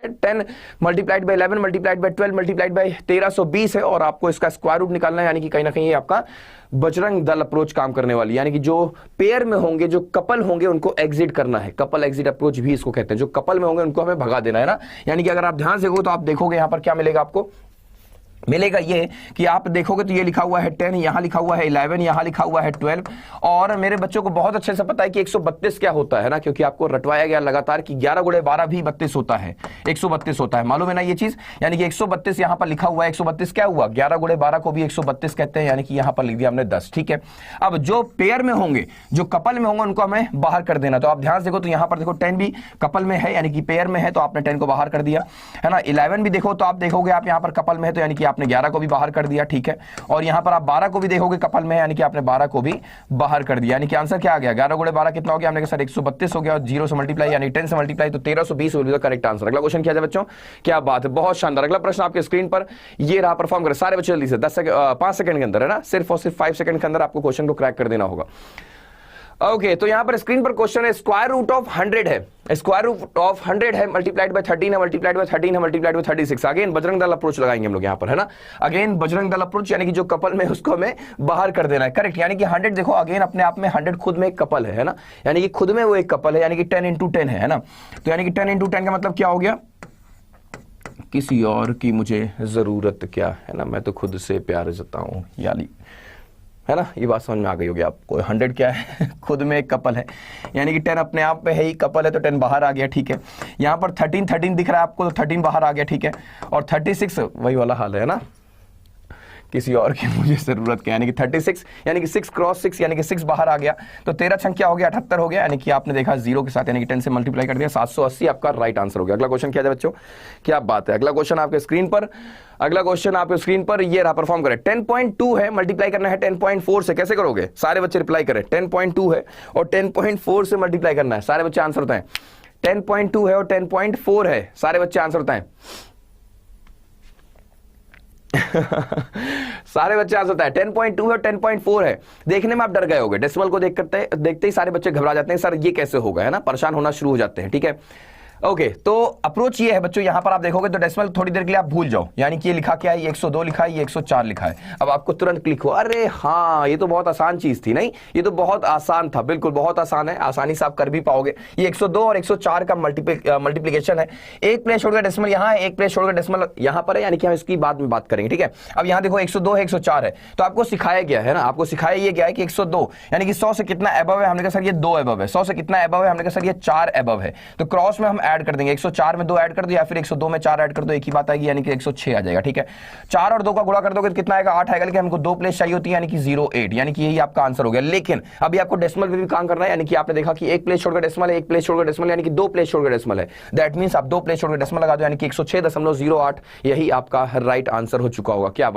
10 multiplied by 11 multiplied by 12 multiplied by 1320 है, और आपको इसका स्क्वायर रूट निकालना है, यानी कि कहीं ना कहीं ये आपका बजरंग दल अप्रोच काम करने वाली, यानी कि जो पेयर में होंगे, जो कपल होंगे, उनको एग्जिट करना है। कपल एग्जिट अप्रोच भी इसको कहते हैं। जो कपल में होंगे उनको हमें भगा देना है ना। यानी कि अगर आप ध्यान से देखो तो आप देखोगे यहां पर क्या मिलेगा, आपको मिलेगा ये कि आप देखोगे तो ये लिखा हुआ है 10, यहां लिखा हुआ है 11, यहां लिखा हुआ है 12, और मेरे बच्चों को बहुत अच्छे से पता है कि 132 क्या होता है ना, क्योंकि आपको रटवाया गया लगातार कि 11 गुणे 12 भी 32 होता है, 132 होता है, मालूम है ना ये चीज। यानी कि 132 यहां पर लिखा हुआ है, 132 क्या हुआ, 11 गुणे 12 को भी 132 कहते हैं, यानी कि यहां पर लिख दिया हमने 10, ठीक है। अब जो पेयर में होंगे, जो कपल में होंगे, उनको हमें बाहर कर देना। तो आप ध्यान से देखो तो यहां पर देखो 10 भी कपल में है, यानी कि पेयर में है, तो आपने 10 को बाहर कर दिया, है ना। 11 भी देखो तो आप देखोगे आप यहां पर कपल में है, तो यानी कि आपने 11 को भी बाहर कर दिया, ठीक है। और यहां पर आप 12 को भी देखोगे कपल में, यानी कि आपने 12 को भी बाहर कर दिया। यानी कि आंसर क्या आ गया, 11 गुणे 12 कितना हो गया, हमने कहा सर 132 हो गया, और 0 से मल्टीप्लाई यानी 10 से मल्टीप्लाई तो 1320 will be the correct answer. अगला क्वेश्चन किया जाए बच्चों, क्या बात है, बहुत शानदार। अगला प्रश्न आपके स्क्रीन पर ये रहा, परफॉर्म करें सारे बच्चे जल्दी से, 5 सेकंड के अंदर, है ना, सिर्फ और सिर्फ 5 सेकंड के अंदर आपको क्वेश्चन को क्रैक कर देना होगा। ओके, तो यहां पर स्क्रीन पर क्वेश्चन है, स्क्वायर रूट ऑफ 100 है, स्क्वायर रूट ऑफ 100 है, मल्टीप्लाइड बाय 13 है, मल्टीप्लाइड बाय 13 है, multiplied by 36। Again Bajrang Dal approach लगाएंगे हम लोग यहां पर, है ना। अगेन बजरंग दल अप्रोच, यानी कि जो कपल में उसको हमें बाहर कर देना है, करेक्ट। यानी कि 100 देखो अगेन अपने आप में 100 खुद में एक कपल है ना, यानी कि खुद में वो एक कपल है, यानी कि 10 into 10 है ना। तो यानी कि 10 into 10 का मतलब क्या हो गया, किसी और की मुझे जरूरत क्या है ना, मैं तो खुद से प्यार जताऊं, यानी, है ना, ये बात समझ में आ गई होगी आपको। 100 क्या है, खुद में एक कपल है, यानी कि 10 अपने आप में है ही कपल है, तो 10 बाहर आ गया, ठीक है। यहां पर 13 दिख रहा है आपको, तो 13 बाहर आ गया, ठीक है। और 36 वही वाला हाल है ना, किसी और की मुझे जरूरत क्या, यानी कि 36 यानी कि 6 क्रॉस 6 यानी कि 6 बाहर आ गया, तो 13 छंग क्या हो गया, 78 हो गया, यानी कि आपने देखा 0 के साथ, यानी कि 10 से मल्टीप्लाई कर दिया, 780 आपका राइट आंसर हो गया। अगला क्वेश्चन क्या है बच्चों, क्या बात है। अगला क्वेश्चन आपके स्क्रीन पर, अगला क्वेश्चन आपके स्क्रीन पर ये रहा, परफॉर्म करें। 10.2 है, मल्टीप्लाई करना है 10.4 से, कैसे करोगे, सारे बच्चे रिप्लाई करें। 10.2 है और 10.4 से मल्टीप्लाई करना है, सारे बच्चे आंसर बताएं। 10.2 है और 10.4 है, सारे बच्चे आंसर बताएं। सारे बच्चे आंसर होता है 10.2 है और 10.4 है। देखने में आप डर गए होगे, डेसिमल को देखते ही सारे बच्चे घबरा जाते हैं, सर ये कैसे होगा, है ना, परेशान होना शुरू हो जाते हैं, ठीक है। ओके, तो अप्रोच ये है बच्चों, यहां पर आप देखोगे तो डेसिमल थोड़ी देर के लिए आप भूल जाओ, यानी कि ये लिखा क्या है, ये 102 लिखा है, ये 104 लिखा है। अब आपको तुरंत क्लिक हो, अरे हाँ ये तो बहुत आसान चीज थी, नहीं ये तो बहुत आसान था, बिल्कुल बहुत आसान है, आसानी से आप कर भी पाओगे। ये 102 और 104 का मल्टीप्लीकेशन है। एक प्लेस छोड़कर डेसिमल यहां है, एक प्लेस छोड़कर डेसिमल यहां पर है, यानी कि हम इसकी बाद में बात करेंगे, ठीक है। अब यहां देखो 102 है, 104 है, तो आपको सिखाया गया है ना, आपको सिखाया ये गया है कि 102 यानी कि 100 से कितना एबव है, हमने कहा सर ये 2 एबव है। 100 से कितना एबव है, हमने कहा सर ये 4 एबव है, तो क्रॉस में हम ऐड कर देंगे, 104 में 2 ऐड कर दो या फिर 102 में 4 ऐड कर दो, एक ही बात आएगी, यानी कि 106 आ जाएगा, ठीक है। 4 और 2 का गुणा कर दोगे तो कितना आएगा, 8 आएगा, लेकिन हमको 2 प्लेस चाहिए होती है, यानी कि 08, यानी कि यही आपका आंसर हो गया। लेकिन अभी आपको डेसिमल पे भी काम करना है, यानी कि आपने देखा कि एक प्लेस छोड़कर डेसिमल है, एक प्लेस छोड़कर डेसिमल, यानी कि 2 प्लेस छोड़कर डेसिमल है, दैट मींस आप 2 प्लेस छोड़कर डेसिमल लगा दो, यानी कि 106.08, यही आपका राइट आंसर हो चुका होगा। क्या